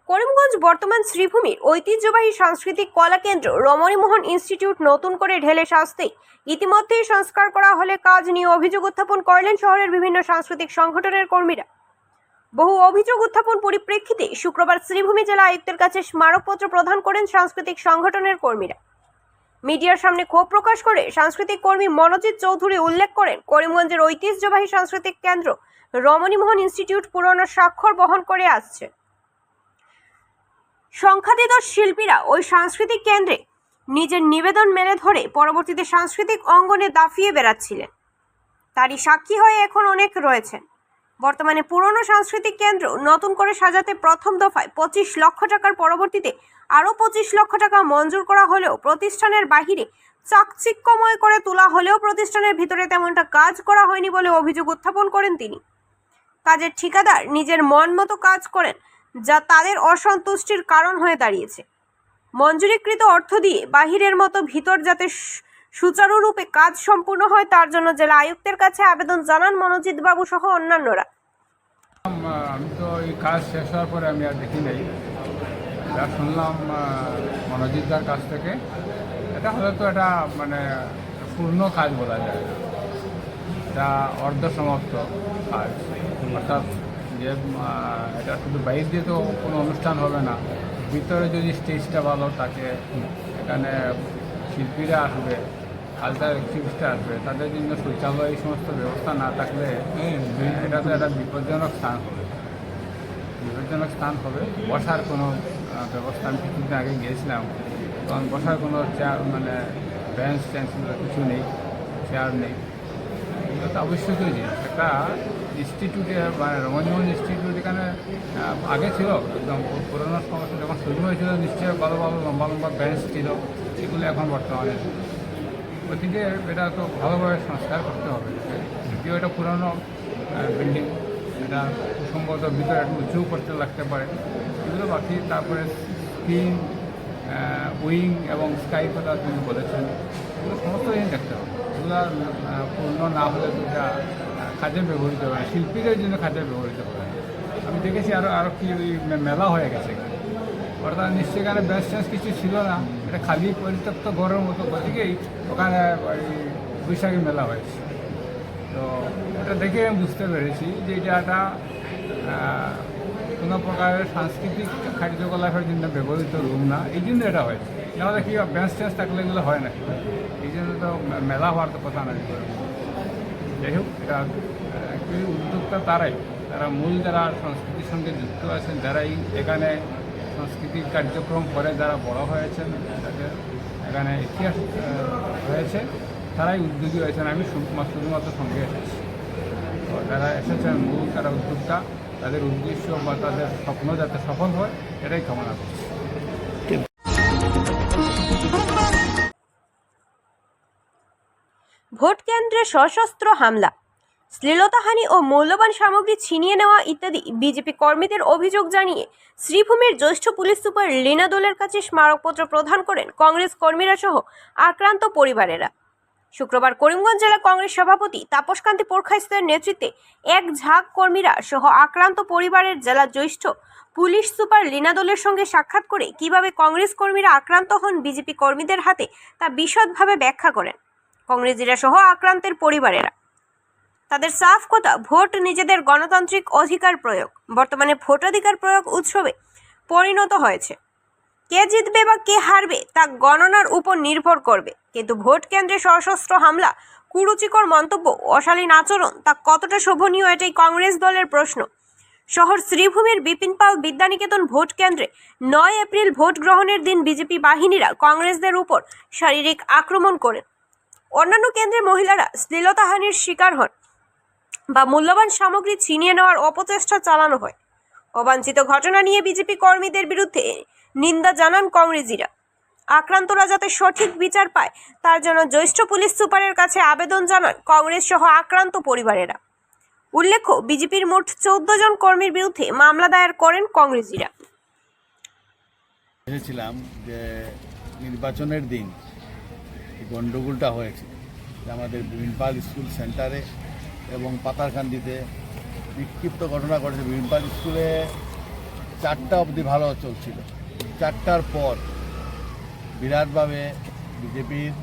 করিমগঞ্জ বর্তমান শ্রীভূমির ঐতিহ্যবাহী সাংস্কৃতিক কলা কেন্দ্র রমণীমোহন ইনস্টিটিউট নতুন করে ঢেলে সাজতেই ইতিমধ্যেই সংস্কার করা হলে কাজ নিয়ে অভিযোগ উত্থাপন করলেন শহরের বিভিন্ন সাংস্কৃতিক সংগঠনের কর্মীরা। বহু অভিযোগ উত্থাপন পরিপ্রেক্ষিতে শুক্রবার শ্রীভূমি জেলা আয়ুক্তের কাছে স্মারকপত্র প্রদান করেন সাংস্কৃতিক সংগঠনের কর্মীরা। মিডিয়ার সামনে ক্ষোভ প্রকাশ করে সাংস্কৃতিক কর্মী মনোজিৎ চৌধুরী উল্লেখ করেন, করিমগঞ্জের ঐতিহ্যবাহী সাংস্কৃতিক কেন্দ্র রমণীমোহন ইনস্টিটিউট পুরনো স্বাক্ষর বহন করে আসছে। সংখ্যাতীত শিল্পীরা ওই সাংস্কৃতিক কেন্দ্রে নিজের নিবেদন মেলে ধরে পরবর্তীতে সাংস্কৃতিক অঙ্গনে দাফিয়ে বেড়াচ্ছিলেন। তারই সাক্ষী হয়ে এখন অনেক রয়েছেন। বর্তমানে পুরনো সাংস্কৃতিক কেন্দ্র নতুন করে সাজাতে প্রথম দফায় 25 লক্ষ টাকার পরবর্তীতে আরও 25 লক্ষ টাকা মঞ্জুর করা হলেও প্রতিষ্ঠানের বাহিরে চাকচিক্যময় করে তোলা হলেও প্রতিষ্ঠানের ভিতরে তেমনটা কাজ করা হয়নি বলে অভিযোগ উত্থাপন করেন তিনি। কাজের ঠিকাদার নিজের মন মতো কাজ করেন, যা তাদের অসন্তুষ্টির কারণ হয়ে দাঁড়িয়েছে। মঞ্জুরিকৃত অর্থ দিয়ে বাহিরের মতো ভিতর যাতে সুচারুরূপে কাজ সম্পূর্ণ হয় তার জন্য জেলা আয়ুক্তের কাছে আবেদন জানান মনোজিৎ বাবু সহ অন্যান্যরা। আমি তো এই কাজ শেষ হওয়ার পরে আমি আর দেখি নাই, যা শুনলাম মনোজিৎদার কাছ থেকে, এটা হয়তো এটা মানে পূর্ণ কাজ বলা যায় না, এটা অর্ধসমাপ্ত কাজ। অর্থাৎ যে এটা শুধু বাইরে দিয়ে তো কোনো অনুষ্ঠান হবে না, ভিতরে যদি স্টেজটা ভালো থাকে, এখানে শিল্পীরা আসবে, কালচারাল অ্যাক্টিভিস্টটা আসবে, তাদের জন্য শৌচালয় এই সমস্ত ব্যবস্থা না থাকলে এটা তো একটা বিপজ্জনক স্থান হবে। বসার কোনো ব্যবস্থা, আমি কিছুদিন আগে গিয়েছিলাম, তখন বসার কোনো চেয়ার মানে বেঞ্চ টেঞ্চ কিছু নেই, চেয়ার নেই। এগুলো তো আবশ্যকীয় জিনিস। একটা ইনস্টিটিউটে মানে রমণীমোহন ইনস্টিটিউট এখানে আগে ছিল, একদম পুরোনো সমস্যা যখন শুরু হয়েছিল নিশ্চয়ই ভালো ভালো লম্বা লম্বা বেঞ্চ ছিল, এগুলো এখন বর্তমানে ওদিকে এটা তো ভালোভাবে সংস্কার করতে হবে। যদিও এটা পুরনো বিল্ডিং, এটা সম্ভবত ভিতরে একটু উঁচু করতে লাগতে পারে, এগুলো বাকি। তারপরে স্ক্রিন, উইং এবং স্কাই কথা তিনি বলেছেন, এগুলো সমস্ত জিনিস দেখতে হবে। এগুলো পূর্ণ না হলে তো এটা কাজে ব্যবহৃত হয়, শিল্পীদের জন্য কাজে ব্যবহৃত হয়। আমি দেখেছি আরও কি ওই মেলা হয়ে গেছে এখানে, অর্থাৎ নিশ্চয়ই এখানে বেঞ্চ টেঞ্চ কিছু ছিল না, এটা খালি পরিত্যক্ত ঘরের মতো, গতিকেই ওখানে ওই বৈশাখী মেলা হয়েছে। তো এটা দেখে আমি বুঝতে পেরেছি যে এটা একটা কোনো প্রকারের সাংস্কৃতিক কার্যকলাপের জন্য ব্যবহৃত রুম না, এই জন্য এটা হয়েছে। নাহলে কি বেঞ্চ টেঞ্চ থাকলে এগুলো হয় না, এই জন্য তো মেলা হওয়ার তো কথা নয়। যাই হোক, এটা অ্যাকচুয়ালি উদ্যোক্তা তারা মূল যারা সংস্কৃতির সঙ্গে যুক্ত আছেন, যারাই এখানে সাংস্কৃতিক কার্যক্রম করে যারা বড় হয়েছেন, তাদের এখানে ইতিহাস হয়েছে, তারাই উদ্যোগী হয়েছেন। আমি শুধুমাত্র সঙ্গে এসেছি। তো যারা এসেছেন মূল যারা উদ্যোক্তা, তাদের উদ্দেশ্য বা তাদের স্বপ্ন যাতে সফল হয়, এটাই কামনা করছি। ভোট কেন্দ্রে সশস্ত্র হামলা, শ্লীলতাহানি ও মূল্যবান সামগ্রী ছিনিয়ে নেওয়া ইত্যাদি বিজেপি কর্মীদের অভিযোগ জানিয়ে শ্রীভূমির জ্যেষ্ঠ পুলিশ সুপার লীনা দোলের কাছে স্মারকপত্র প্রদান করেন কংগ্রেস কর্মীরা সহ আক্রান্ত পরিবারেরা। শুক্রবার করিমগঞ্জ জেলা কংগ্রেস সভাপতি তাপসকান্তি পোরখাইস্তের নেতৃত্বে এক ঝাঁক কর্মীরা সহ আক্রান্ত পরিবারের জেলা জ্যেষ্ঠ পুলিশ সুপার লীনা দোলের সঙ্গে সাক্ষাৎ করে কিভাবে কংগ্রেস কর্মীরা আক্রান্ত হন বিজেপি কর্মীদের হাতে তা বিশদভাবে ব্যাখ্যা করেন কংগ্রেসীরা সহ আক্রান্তের পরিবারেরা। তাদের সাফ কথা, ভোট নিজেদের গণতান্ত্রিক অধিকার প্রয়োগ। বর্তমানে ভোটাধিকার প্রয়োগ উৎসবে পরিণত হয়েছে। কে জিতবে বা কে হারবে তা গণনার উপর নির্ভর করবে, কিন্তু ভোট কেন্দ্রে সশস্ত্র হামলা, কুরুচিকর মন্তব্য, অশালীন আচরণ তা কতটা শোভনীয়, এটাই কংগ্রেস দলের প্রশ্ন। শহর শ্রীভূমির বিপিন পাল বিদ্যানিকেতন ভোট কেন্দ্রে 9 এপ্রিল ভোট গ্রহণের দিন বিজেপি বাহিনীরা কংগ্রেসদের উপর শারীরিক আক্রমণ করেন। অন্যান্য কেন্দ্রে মহিলারা শ্লীলতাহানির শিকার হন বা মূল্যবান সামগ্রী ছিনিয়ে নেওয়ার অপচেষ্টা চালানো হয়। অবাঞ্ছিত ঘটনা নিয়ে বিজেপি কর্মীদের বিরুদ্ধে নিন্দা জানান কংগ্রেসীরা। আক্রান্তরা যাতে সঠিক বিচার পায় তার জন্য জ্যেষ্ঠ পুলিশ সুপারের কাছে আবেদন জানান কংগ্রেস সহ আক্রান্ত পরিবারেরা। উল্লেখ্য, বিজেপির মোট 14 জন কর্মীর বিরুদ্ধে মামলা দায়ের করেন কংগ্রেসীরা। দেখেছিলাম যে নির্বাচনের দিন গণ্ডগোলটা হয়েছে আমাদের বিপিনপাল স্কুল সেন্টারে এবং পাতারকান্দিতে বিক্ষিপ্ত ঘটনা ঘটেছে। বিপিনপাল স্কুলে 4টা অবধি ভালো চলছিল। 4টার পর বিরাটভাবে বিজেপির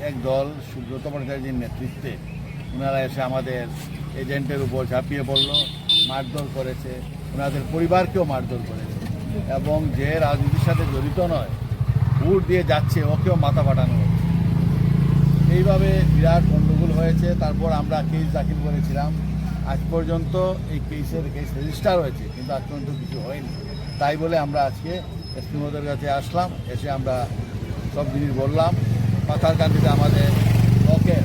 এক দল সুব্রত ভট্টাচার্যের নেতৃত্বে ওনারা এসে আমাদের এজেন্টের উপর ঝাঁপিয়ে পড়ল, মারধর করেছে, ওনাদের পরিবারকেও মারধর করেছে এবং যে রাজনীতির সাথে জড়িত নয়, ভোট দিয়ে যাচ্ছে, ওকেও মাথা ফাটানো হচ্ছে। এইভাবে বিরাট গণ্ডগোল হয়েছে। তারপর আমরা কেস দাখিল করেছিলাম। আজ পর্যন্ত এই কেস রেজিস্টার হয়েছে, কিন্তু আজ পর্যন্ত কিছু হয়নি। তাই বলে আমরা আজকে এসপি মহোদয়ের কাছে আসলাম। এসে আমরা সব জিনিস বললাম। পাথারকান্দিতে আমাদের ব্লকের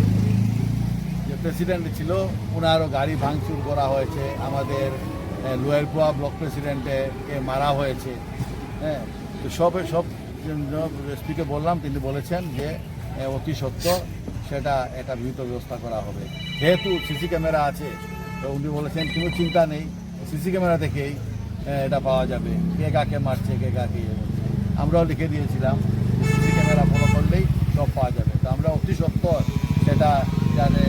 যে প্রেসিডেন্ট ছিল, ওনারও গাড়ি ভাঙচুর করা হয়েছে। আমাদের লোয়ারপুয়া ব্লক প্রেসিডেন্টকে মারা হয়েছে। হ্যাঁ, তো সব এসপিকে বললাম, তিনি বলেছেন যে অতি সত্য সেটা একটা বিহিত ব্যবস্থা করা হবে। যেহেতু সিসি ক্যামেরা আছে, তো উনি বলেছেন কোনো চিন্তা নেই, সিসি ক্যামেরা থেকেই এটা পাওয়া যাবে, কে কাকে মারছে, কে কাকে ইয়ে করছে। আমরাও লিখে দিয়েছিলাম, সিসি ক্যামেরা ফলো করলেই সব পাওয়া যাবে। তো আমরা অতি সত্বর সেটা যাতে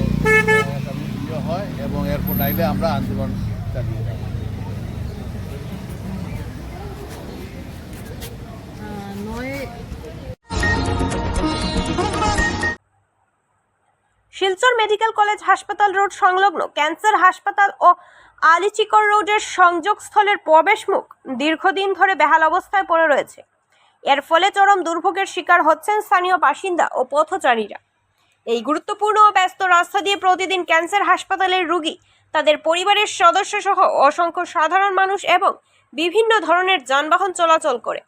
একটা ইয়ে হয় এবং এরপর নাইলে আমরা আন্দোলন চালিয়ে যাব। শিলচর মেডিকেল কলেজ হাসপাতাল রোড সংলগ্ন ক্যান্সার হাসপাতাল ও আলিচিকর রোডের সংযোগস্থলের প্রবেশমুখ দীর্ঘদিন ধরে বেহাল অবস্থায় পড়ে রয়েছে। এর ফলে চরম দুর্ভোগের শিকার হচ্ছেন স্থানীয় বাসিন্দা ও পথচারীরা। এই গুরুত্বপূর্ণ ও ব্যস্ত রাস্তা দিয়ে প্রতিদিন ক্যান্সার হাসপাতালের রোগী, তাদের পরিবারের সদস্য সহ অসংখ্য সাধারণ মানুষ এবং বিভিন্ন ধরনের যানবাহন চলাচল করে।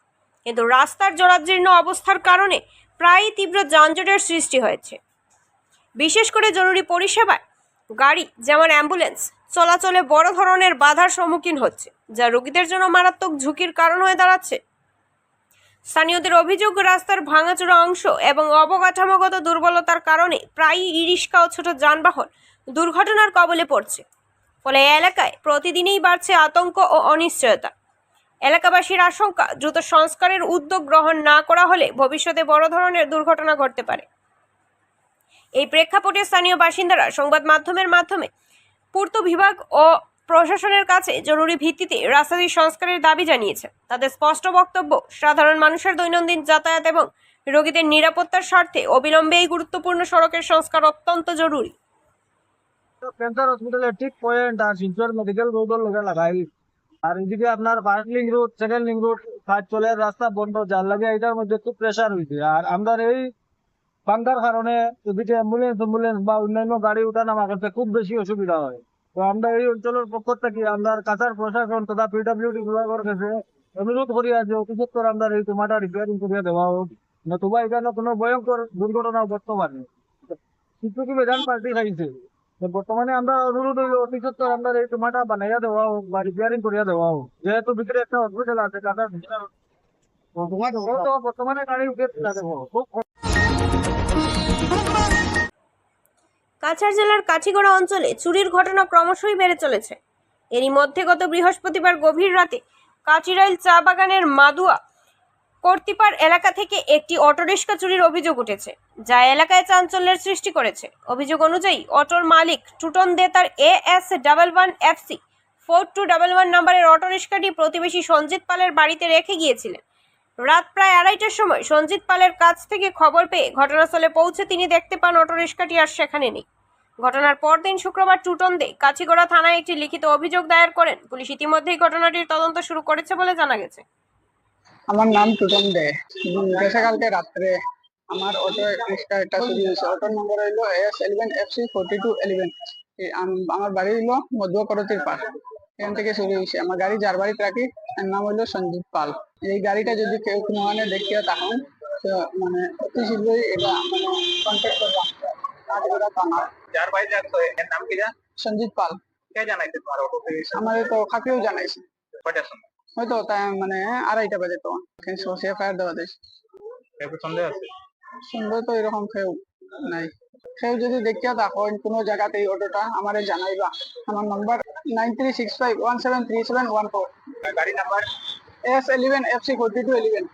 কিন্তু রাস্তার জরাজীর্ণ অবস্থার কারণে প্রায়ই তীব্র যানজটের সৃষ্টি হয়েছে। বিশেষ করে জরুরি পরিষেবায় গাড়ি যেমন অ্যাম্বুলেন্স চলাচলে বড় ধরনের বাধার সম্মুখীন হচ্ছে, যা রোগীদের জন্য মারাত্মক ঝুঁকির কারণ হয়ে দাঁড়াচ্ছে। স্থানীয়দের অভিযোগ, রাস্তার ভাঙাচোরা অংশ এবং অবকাঠামোগত দুর্বলতার কারণে প্রায়ই ই-রিক্সা ও ছোট যানবাহন দুর্ঘটনার কবলে পড়ছে। ফলে এলাকায় প্রতিদিনই বাড়ছে আতঙ্ক ও অনিশ্চয়তা। এলাকাবাসীর আশঙ্কা, দ্রুত সংস্কারের উদ্যোগ গ্রহণ না করা হলে ভবিষ্যতে বড় ধরনের দুর্ঘটনা ঘটতে পারে। এই প্রেক্ষাপটে স্থানীয় বাসিন্দারা সংবাদ মাধ্যমের মাধ্যমে পূর্ত বিভাগ ও প্রশাসনের কাছে জরুরি ভিত্তিতে রাস্তাটি সংস্কারের দাবি জানিয়েছে। তাদের স্পষ্ট বক্তব্য, সাধারণ মানুষের দৈনন্দিন যাতায়াত এবং রোগীদের নিরাপত্তার স্বার্থে অবিলম্বে এই গুরুত্বপূর্ণ সড়কের সংস্কার অত্যন্ত জরুরি। ক্যান্সার হসপিটালের ঠিক পয়েন্ট আর শিলচর মেডিকেল রোডের লগে লাগাই। আর এদিকে আপনার first link road, second link road কাজ চলে, রাস্তা বন্ধ, যার লাগে এটার মধ্যে খুব প্রেশার হয়েছে। আর আমরা এই বাংলার কারণে এদিকে অ্যাম্বুলেন্স বা অন্যান্য গাড়ি উঠানামা করতে খুব বেশি অসুবিধা হয়। তো আমরা এই অঞ্চলের পক্ষ থেকে আমরা কাছাড় প্রশাসন তথা পিডব্লিউডি বিভাগের কাছে অনুরোধ করি যে অতি সত্বর আমরা এই তোমাটা রিপেয়ারিং করিয়া দেওয়া হোক, নতুবা এখানে কোনো ভয়ঙ্কর দুর্ঘটনা বর্তমানে কিছু কি বেদান পাল্টি খাইছে। তো বর্তমানে আমরা অনুরোধ হইল অতি সত্বর আমরা এই তোমাটা বানাইয়া দেওয়া হোক বা রিপেয়ারিং করিয়া দেওয়া হোক। যেহেতু ভিতরে একটা হসপিটাল আছে কাছাড়, বর্তমানে গাড়ি উঠে দেবো খুব। কাছাড় জেলার কাঠিগড়া অঞ্চলে চুরির ঘটনা ক্রমশই বেড়ে চলেছে। এরই মধ্যে গত বৃহস্পতিবার গভীর রাতে কাচিরাইল চা বাগানের মাদুয়া কর্তিপাড় এলাকা থেকে একটি অটোরিক্সা চুরির অভিযোগ উঠেছে, যা এলাকায় চাঞ্চল্যের সৃষ্টি করেছে। অভিযোগ অনুযায়ী অটোর মালিক টুটন দে তার AS11FC 4211 নম্বরের অটোরিক্সাটি প্রতিবেশী সঞ্জিত পালের বাড়িতে রেখে গিয়েছিলেন। রাত প্রায় 2:30টার সময় সঞ্জিত পালের কাছ থেকে খবর পেয়ে ঘটনাস্থলে পৌঁছে তিনি দেখতে পান অটোরিক্সাটি আর সেখানে নেই। ঘটনার পরদিন শুক্রবার টুটন দে কাছিগড়া থানায় একটি লিখিত অভিযোগ দায়ের করেন। পুলিশ ইতিমধ্যেই ঘটনাটির তদন্ত শুরু করেছে বলে জানা গেছে। আমার নাম টুটন দে। গতকালকে রাত্রে আমার অটো রিক্সা একটা চুরি হয়েছে। অটোর নম্বর হইলো AS11FC 4211। আমার বাড়ি হইলো মধ্যকরতির পাড়, এখান থেকে চুরি হয়েছে। আমার গাড়ি যার বাড়িতে রাখি তার নাম হইলো সঞ্জিত পাল। এই গাড়িটা যদি কেউ কোনো মানে দেখিয়া তখন মানে অতি শীঘ্রই এটা মানে কন্ট্যাক্ট করলাম। যার বাড়িতে রাখতো এর নাম কি জান? সঞ্জিত পাল। কে জানাইছে তোমার অটো পেয়েছে? আমাদের তো কাকেও জানাইছে। কয়টার সময়? হয়তো তাই মানে 2:30 বাজে। তো সোসিয়া ফায়ার দেওয়া যায়। সন্দেহ আছে? সন্দেহ তো এরকম কেউ নাই। কেউ যদি দেখিয়া দেখো কোনো জায়গাতে এই অটোটা আমারে জানাইবা। আমার নাম্বার 9365173714। গাড়ি নাম্বার AS11FC 4211।